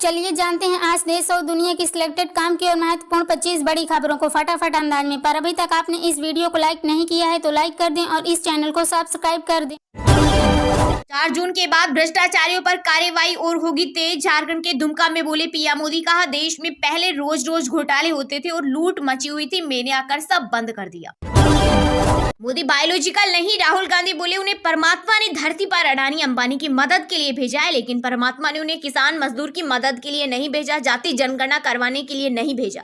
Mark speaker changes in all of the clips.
Speaker 1: चलिए जानते हैं आज देश और दुनिया की सिलेक्टेड काम की और महत्वपूर्ण 25 बड़ी खबरों को फटाफट अंदाज में। पर अभी तक आपने इस वीडियो को लाइक नहीं किया है तो लाइक कर दें और इस चैनल को सब्सक्राइब कर दें।
Speaker 2: 4 जून के बाद भ्रष्टाचारियों पर कार्रवाई और होगी तेज। झारखंड के दुमका में बोले पीएम मोदी। कहा देश में पहले रोज रोज घोटाले होते थे और लूट मची हुई थी, मैंने आकर सब बंद कर दिया। मोदी बायोलॉजिकल नहीं, राहुल गांधी बोले उन्हें परमात्मा ने धरती पर अडानी अंबानी की मदद के लिए भेजा है, लेकिन परमात्मा ने उन्हें किसान मजदूर की मदद के लिए नहीं भेजा, जाति जनगणना करवाने के लिए नहीं भेजा।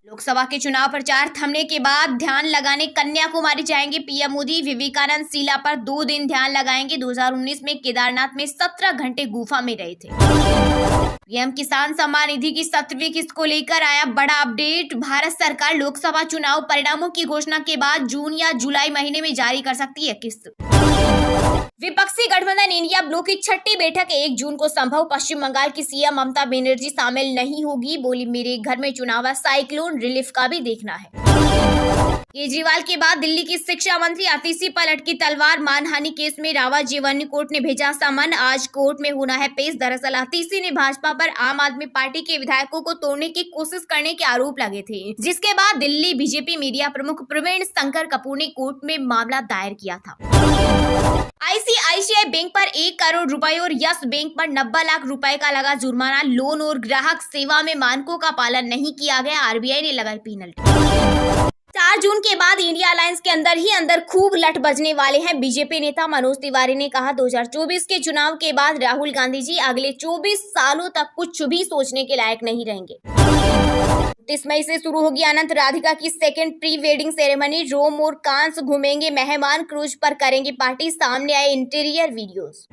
Speaker 2: लोकसभा के चुनाव प्रचार थमने के बाद ध्यान लगाने कन्याकुमारी जाएंगे पीएम मोदी। विवेकानंद शिला पर 2 दिन ध्यान लगाएंगे। 2019 में केदारनाथ में 17 घंटे गुफा में रहे थे। पीएम किसान सम्मान निधि की 7वीं किस्त को लेकर आया बड़ा अपडेट। भारत सरकार लोकसभा चुनाव परिणामों की घोषणा के बाद जून या जुलाई महीने में जारी कर सकती है किस्त। विपक्षी गठबंधन इंडिया ब्लॉक की 6ठी बैठक 1 जून को संभव। पश्चिम बंगाल की सीएम ममता बनर्जी शामिल नहीं होगी, बोली मेरे घर में चुनाव साइक्लोन रिलीफ का भी देखना है। केजरीवाल के बाद दिल्ली की शिक्षा मंत्री अतिशी पर लटकी तलवार। मानहानि केस में रावत जेवनी कोर्ट ने भेजा समन, आज कोर्ट में होना है पेश। दरअसल अतिशी ने भाजपा पर आम आदमी पार्टी के विधायकों को तोड़ने की कोशिश करने के आरोप लगे थे, जिसके बाद दिल्ली बीजेपी मीडिया प्रमुख प्रवीण शंकर कपूर ने कोर्ट में मामला दायर किया था। आईसीआईसीआई बैंक पर 1 करोड़ रुपए और यस बैंक पर 90 लाख रुपए का लगा जुर्माना। लोन और ग्राहक सेवा में मानकों का पालन नहीं किया गया, आरबीआई ने लगाई पेनल्टी। 4 जून के बाद इंडिया अलायंस के अंदर ही अंदर खूब लठ बजने वाले हैं। बीजेपई नेता मनोज तिवारी ने कहा 2024 के चुनाव के बाद राहुल गांधी जी अगले 24 सालों तक कुछ भी सोचने के लायक नहीं रहेंगे। 30 मई से शुरू होगी अनंत राधिका की 2nd प्री वेडिंग सेरेमनी। रोम और कांस घूमेंगे मेहमान, क्रूज पर करेंगे पार्टी। सामने आए इंटीरियर वीडियोस।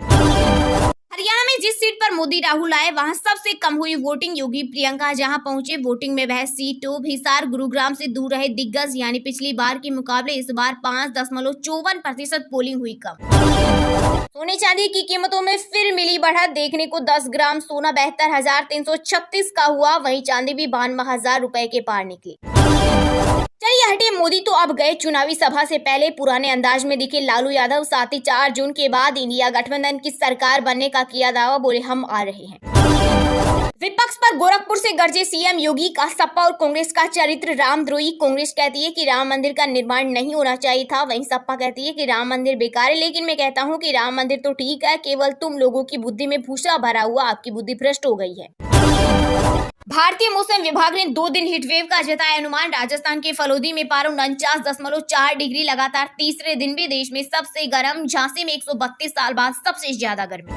Speaker 2: हरियाणा में जिस सीट पर मोदी राहुल आए वहां सबसे कम हुई वोटिंग। योगी प्रियंका जहां पहुंचे वोटिंग में वह सीटों हिसार गुरुग्राम से दूर रहे दिग्गज, यानी पिछली बार के मुकाबले इस बार 5.54% पोलिंग हुई कम। सोने चांदी की कीमतों में फिर मिली बढ़त। देखने को 10 ग्राम सोना 72,336 का हुआ, वहीं चांदी भी 92,000 रुपए के पार निकली। चलिए हटिए मोदी तो अब गए। चुनावी सभा से पहले पुराने अंदाज में दिखे लालू यादव। साथ ही 4 जून के बाद इंडिया गठबंधन की सरकार बनने का किया दावा, बोले हम आ रहे हैं। विपक्ष पर गोरखपुर से गरजे सीएम योगी। का सपा और कांग्रेस का चरित्र रामद्रोही। कांग्रेस कहती है कि राम मंदिर का निर्माण नहीं होना चाहिए था, वहीं सपा कहती है कि राम मंदिर बेकार है। लेकिन मैं कहता हूं कि राम मंदिर तो ठीक है, केवल तुम लोगों की बुद्धि में भूसा भरा हुआ, आपकी बुद्धि भ्रष्ट हो गई है। भारतीय मौसम विभाग ने 2 दिन हीटवेव का जताया अनुमान। राजस्थान के फलोदी में पारा 49.4 डिग्री, लगातार तीसरे दिन भी देश में सबसे गर्म। झांसी में 132 साल बाद सबसे ज्यादा गर्मी।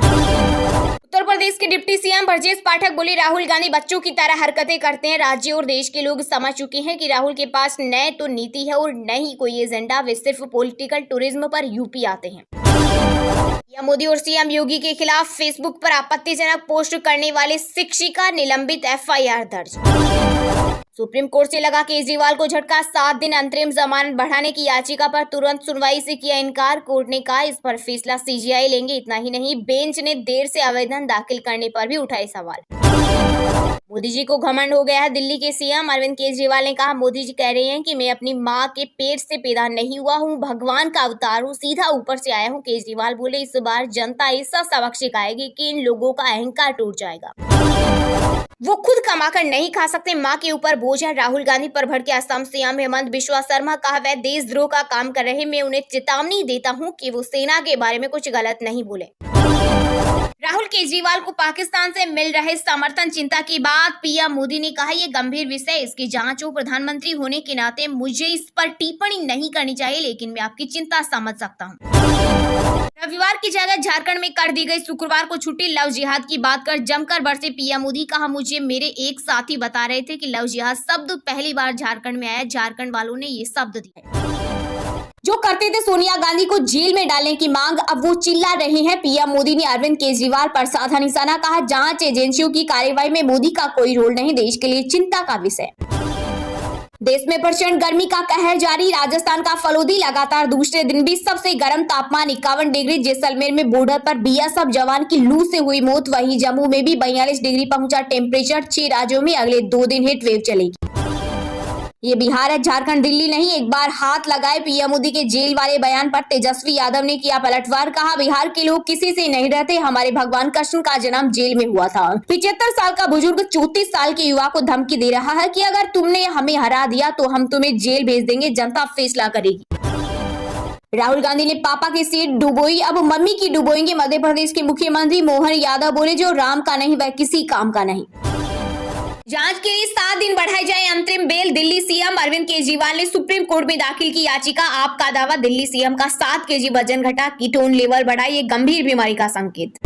Speaker 2: उत्तर प्रदेश के डिप्टी सीएम ब्रजेश पाठक बोले राहुल गांधी बच्चों की तरह हरकतें करते हैं। राज्य और देश के लोग समझ चुके हैं कि राहुल के पास न तो नीति है और न ही कोई एजेंडा, वे सिर्फ पॉलिटिकल टूरिज्म पर यूपी आते हैं। पीएम मोदी और सीएम योगी के खिलाफ फेसबुक पर आपत्तिजनक पोस्ट करने वाले शिक्षिका निलंबित, एफआईआर दर्ज। सुप्रीम कोर्ट से लगा केजरीवाल को झटका। 7 दिन अंतरिम जमानत बढ़ाने की याचिका पर तुरंत सुनवाई से किया इनकार। कोर्ट ने कहा इस पर फैसला सीजीआई लेंगे। इतना ही नहीं, बेंच ने देर से आवेदन दाखिल करने पर भी उठाए सवाल। मोदी जी को घमंड हो गया है। दिल्ली के सीएम अरविंद केजरीवाल ने कहा मोदी जी कह रहे हैं कि मैं अपनी मां के पेट से पैदा नहीं हुआ हूं, भगवान का अवतार हूं, सीधा ऊपर से आया हूं। केजरीवाल बोले इस बार जनता ऐसा सबक सिखाएगी कि इन लोगों का अहंकार टूट जाएगा। वो खुद कमाकर नहीं खा सकते, माँ के ऊपर बोझ है। राहुल गांधी पर भड़के असम सीएम हेमंत बिश्वा शर्मा। कहा वह देशद्रोह का काम कर रहे, मैं उन्हें चेतावनी देता हूं कि वो सेना के बारे में कुछ गलत नहीं बोले। राहुल केजरीवाल को पाकिस्तान से मिल रहे समर्थन चिंता की बात। पीएम मोदी ने कहा यह गंभीर विषय, इसकी जांच हो। प्रधानमंत्री होने के नाते मुझे इस पर टिप्पणी नहीं करनी चाहिए, लेकिन मैं आपकी चिंता समझ सकता हूं। रविवार की जगह झारखंड में कर दी गई शुक्रवार को छुट्टी। लव जिहाद की बात कर जमकर बरसे पीएम मोदी। कहा मुझे मेरे एक साथी बता रहे थे कि लव जिहाद शब्द पहली बार झारखंड में आया, झारखंड वालों ने ये शब्द दिया। जो करते थे सोनिया गांधी को जेल में डालने की मांग, अब वो चिल्ला रहे हैं। पीएम मोदी ने अरविंद केजरीवाल पर साधा निशाना। कहा जांच एजेंसियों की कार्रवाई में मोदी का कोई रोल नहीं, देश के लिए चिंता का विषय। देश में प्रचंड गर्मी का कहर जारी। राजस्थान का फलोदी लगातार दूसरे दिन भी सबसे गर्म तापमान 51 डिग्री। जैसलमेर में बॉर्डर पर बीएसएफ जवान की लू से हुई मौत। वहीं जम्मू में भी 42 डिग्री पहुंचा टेम्परेचर। 6 राज्यों में अगले 2 दिन हीट वेव चलेगी। ये बिहार है, झारखंड, दिल्ली नहीं। एक बार हाथ लगाए पीएम मोदी के जेल वाले बयान पर तेजस्वी यादव ने किया पलटवार। कहा, बिहार के लोग किसी से नहीं डरते, हमारे भगवान कृष्ण का जन्म जेल में हुआ था। 75 साल का बुजुर्ग 34 साल के युवा को धमकी दे रहा है कि अगर तुमने हमें हरा दिया तो हम तुम्हें जेल भेज देंगे, जनता फैसला करेगी। राहुल गांधी ने पापा की सीट डुबोई, अब मम्मी की डुबोएंगे। मध्य प्रदेश के मुख्यमंत्री मोहन यादव बोले, जो राम का नहीं वह किसी काम का नहीं। जांच के लिए 7 दिन बढ़ाई जाए अंतरिम बेल। दिल्ली सीएम अरविंद केजरीवाल ने सुप्रीम कोर्ट में दाखिल की याचिका। आपका दावा, दिल्ली सीएम का 7 केजी वजन घटा, कीटोन लेवल बढ़ा, ये गंभीर बीमारी का संकेत।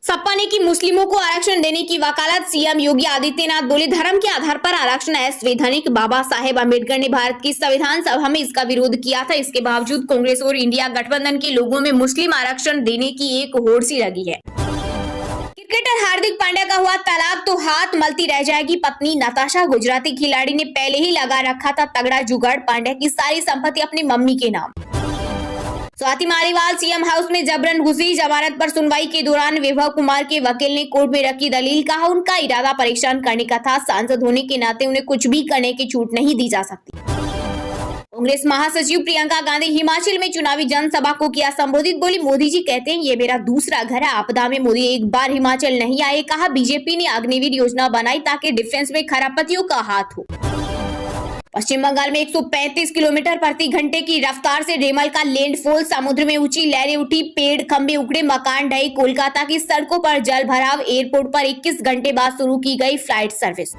Speaker 2: सपा ने की मुस्लिमों को आरक्षण देने की वकालत। सीएम योगी आदित्यनाथ बोले, धर्म के आधार पर आरक्षण असंवैधानिक। बाबा साहेब अम्बेडकर ने भारत की संविधान सभा में इसका विरोध किया था। इसके बावजूद कांग्रेस और इंडिया गठबंधन के लोगों में मुस्लिम आरक्षण देने की एक होड़ सी लगी है। क्रिकेटर हार्दिक पांड्या का हुआ तलाक तो हाथ मलती रह जाएगी पत्नी नताशा। गुजराती खिलाड़ी ने पहले ही लगा रखा था तगड़ा जुगाड़, पांड्या की सारी संपत्ति अपनी मम्मी के नाम। स्वाति मालीवाल सीएम हाउस में जबरन घुसी। जमानत पर सुनवाई के दौरान विभव कुमार के वकील ने कोर्ट में रखी दलील। कहा, उनका इरादा परेशान करने का था, सांसद होने के नाते उन्हें कुछ भी करने की छूट नहीं दी जा सकती। कांग्रेस महासचिव प्रियंका गांधी हिमाचल में चुनावी जनसभा को किया संबोधित। बोली, मोदी जी कहते हैं ये मेरा दूसरा घर है। आपदा में मोदी एक बार हिमाचल नहीं आए। कहा, बीजेपी ने अग्निवीर योजना बनाई ताकि डिफेंस में खरापतियों का हाथ हो। पश्चिम बंगाल में 135 किलोमीटर प्रति घंटे की रफ्तार से रेमल का लैंडफॉल। समुद्र में ऊंची लहरें उठी, पेड़ खंभे उखड़े, मकान ढहे। कोलकाता की सड़कों पर जल भराव। एयरपोर्ट पर 21 घंटे बाद शुरू की गई फ्लाइट सर्विस।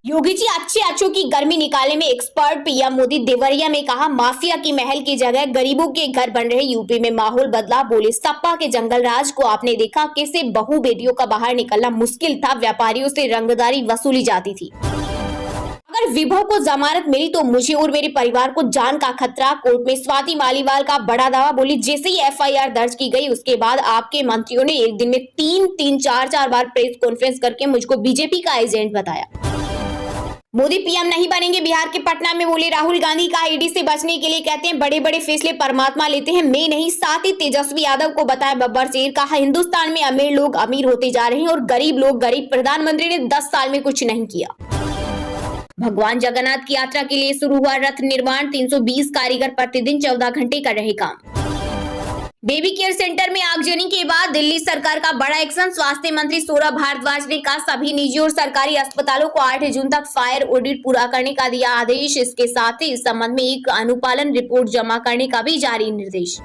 Speaker 2: योगी जी अच्छों की गर्मी निकालने में एक्सपर्ट। पीएम मोदी देवरिया में कहा, माफिया की महल की जगह गरीबों के घर बन रहे। यूपी में माहौल बदला। बोले, सपा के जंगल राज को आपने देखा, कैसे बहू बेटियों का बाहर निकलना मुश्किल था। व्यापारियों से रंगदारी वसूली जाती थी। अगर विभव को जमानत मिली तो मुझे और मेरे परिवार को जान का खतरा। कोर्ट में स्वाति मालीवाल का बड़ा दावा। बोली, जैसे ही एफआईआर दर्ज की गई उसके बाद आपके मंत्रियों ने एक दिन में 3-4 बार प्रेस कॉन्फ्रेंस करके मुझको बीजेपी का एजेंट बताया। मोदी पीएम नहीं बनेंगे। बिहार के पटना में बोले राहुल गांधी। का ईडी से बचने के लिए कहते हैं बड़े बड़े फैसले परमात्मा लेते हैं, मैं नहीं। साथ ही तेजस्वी यादव को बताया बब्बर शेर। कहा, हिंदुस्तान में अमीर लोग अमीर होते जा रहे हैं और गरीब लोग गरीब। प्रधानमंत्री ने 10 साल में कुछ नहीं किया। भगवान जगन्नाथ की यात्रा के लिए शुरू हुआ रथ निर्माण। 320 कारीगर प्रतिदिन 14 घंटे कर रहे काम। बेबी केयर सेंटर में आगजनी के बाद दिल्ली सरकार का बड़ा एक्शन। स्वास्थ्य मंत्री सौरभ भारद्वाज ने कहा, सभी निजी और सरकारी अस्पतालों को 8 जून तक फायर ऑडिट पूरा करने का दिया आदेश। इसके साथ ही इस संबंध में एक अनुपालन रिपोर्ट जमा करने का भी जारी निर्देश।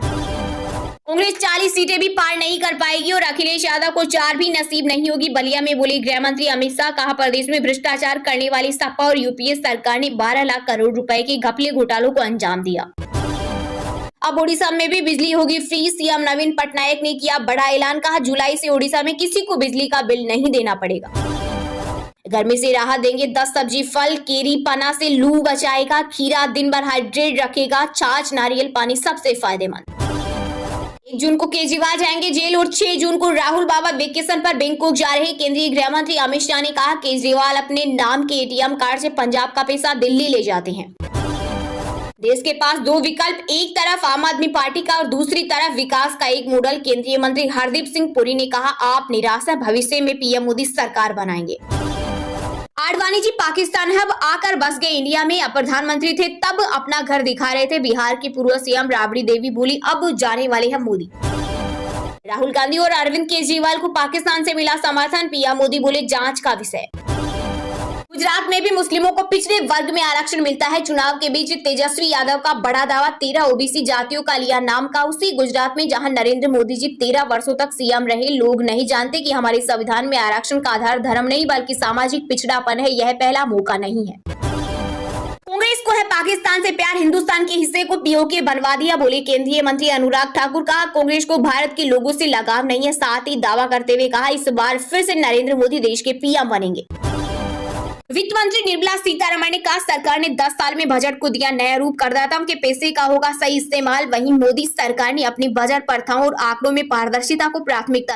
Speaker 2: कांग्रेस 40 सीटें भी पार नहीं कर पाएगी और अखिलेश यादव को 4 भी नसीब नहीं होगी। बलिया में बोले गृह मंत्री अमित शाह। कहा, प्रदेश में भ्रष्टाचार करने वाली सपा और यूपीए सरकार ने 12 लाख करोड़ रुपए के घपले घोटालों को अंजाम दिया। अब ओडिशा में भी बिजली होगी फ्री। सीएम नवीन पटनायक ने किया बड़ा ऐलान। कहा, जुलाई से ओडिशा में किसी को बिजली का बिल नहीं देना पड़ेगा। गर्मी से राहत देंगे 10 सब्जी फल। केरी पना से लू बचाएगा। खीरा दिन भर हाइड्रेट रखेगा। छाछ, नारियल पानी सबसे फायदेमंद। 1 जून को केजरीवाल जाएंगे जेल और 6 जून को राहुल बाबा वेकेशन पर बैंकॉक जा रहे। केंद्रीय गृह मंत्री अमित शाह ने कहा, केजरीवाल अपने नाम के एटीएम कार्ड से पंजाब का पैसा दिल्ली ले जाते हैं। देश के पास 2 विकल्प, एक तरफ आम आदमी पार्टी का और दूसरी तरफ विकास का एक मॉडल। केंद्रीय मंत्री हरदीप सिंह पुरी ने कहा, आप निराश हैं, भविष्य में पीएम मोदी सरकार बनाएंगे। आडवाणी जी पाकिस्तान हब आकर बस गए इंडिया में। अब प्रधानमंत्री थे तब अपना घर दिखा रहे थे। बिहार की पूर्व सीएम राबड़ी देवी बोली, अब जाने वाले हैं मोदी। राहुल गांधी और अरविंद केजरीवाल को पाकिस्तान से मिला समर्थन। पीएम मोदी बोले, जांच का विषय। गुजरात में भी मुस्लिमों को पिछड़े वर्ग में आरक्षण मिलता है। चुनाव के बीच तेजस्वी यादव का बड़ा दावा। 13 ओबीसी जातियों का लिया नाम का। उसी गुजरात में जहां नरेंद्र मोदी जी 13 वर्षों तक सीएम रहे। लोग नहीं जानते कि हमारे संविधान में आरक्षण का आधार धर्म नहीं बल्कि सामाजिक पिछड़ापन है। यह पहला मौका नहीं है। कांग्रेस को है पाकिस्तान से प्यार, हिंदुस्तान के हिस्से को पीओके बनवा दिया। बोले केंद्रीय मंत्री अनुराग ठाकुर। कहा, कांग्रेस को भारत के लोगों से लगाव नहीं है। साथ ही दावा करते हुए कहा, इस बार फिर से नरेंद्र मोदी देश के पीएम बनेंगे। वित्त मंत्री निर्मला सीतारमण ने कहा, सरकार ने 10 साल में बजट को दिया नया रूप। करदाताओं के पैसे का होगा सही इस्तेमाल। वहीं मोदी सरकार ने अपनी बजट प्रथाओं और आंकड़ों में पारदर्शिता को प्राथमिकता